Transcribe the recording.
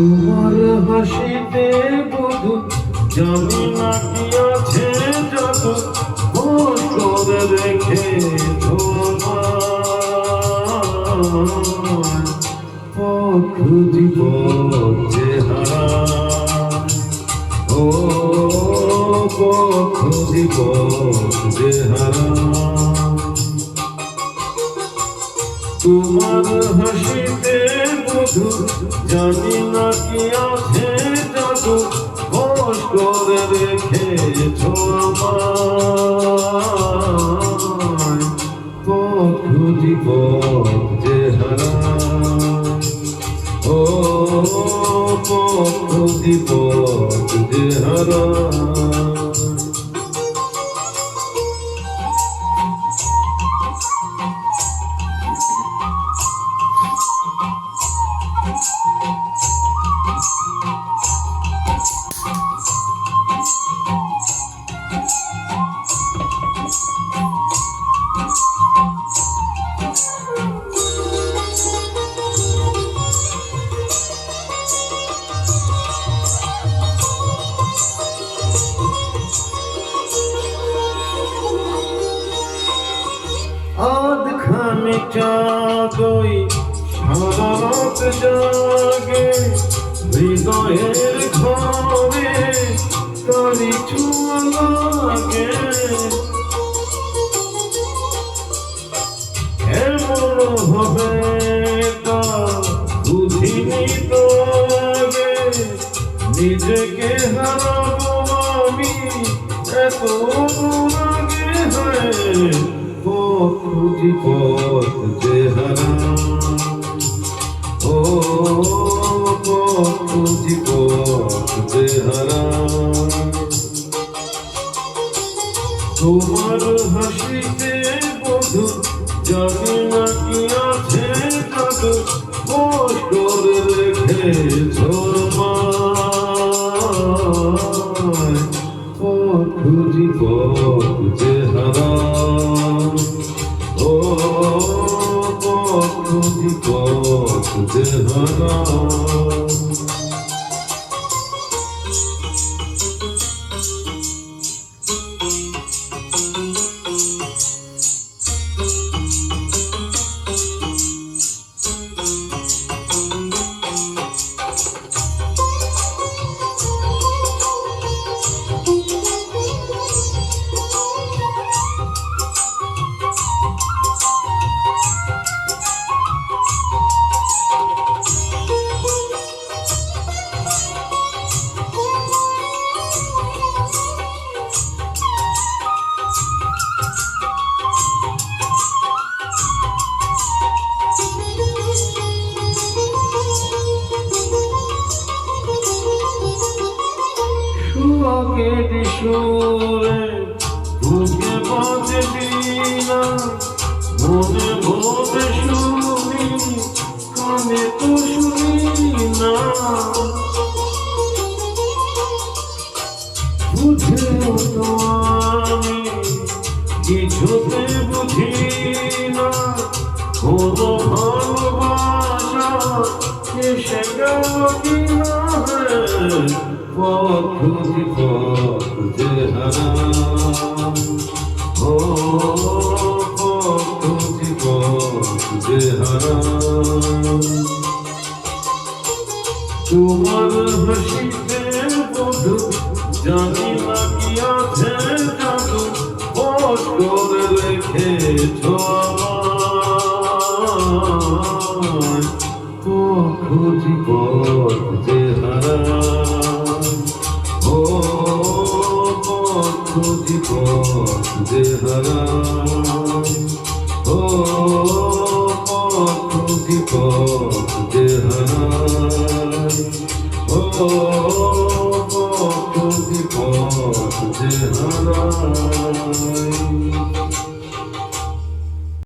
তোমার হাসিতে বধু জানি না কি আছে জাদু বস করে রেখেছ পথ জীবন চেহারা ও পথ জীবন চেহারা তোমার হাসিতে বধু জানি না কি আছে জাদু বস করে রেখেছ আমায় পথ জীবন চেহারা ও পথ জীবন চেহারা আধখানে চাঁদই সারারাত জাগে হৃদয়ের ঘরে তারি ছোঁয়া লাগে এমন হবে তা বুঝিনি তো আগে নিজেকে হারাবো আমি এত আগে হয় পথ জীবন চেহারা ও পথ জীবন চেহারা তোমার হাসিতে বধু জানি না কি আছে জাদু বস করে রেখেছ আমায় পথ জীবন চেহারা চেহারা সুখের সুরে বুকে বাজে বীণা মনে মনে শুনি কানে তো শুনি না বুঝেও তো আমি কিছুতে বুঝি না কোনো ভালোবাসা এসে গেল কিনা পথ জীবন চেহারা ও পথ জীবন চেহারা তোমার হাসিতে বধু জানি না কি আছে জাদু বস করে রেখেছ আমায় পথ জীবন চেহারা জীবন চেহারা ও পথ জীবন চেহারা ও পথ জীবন চেহারা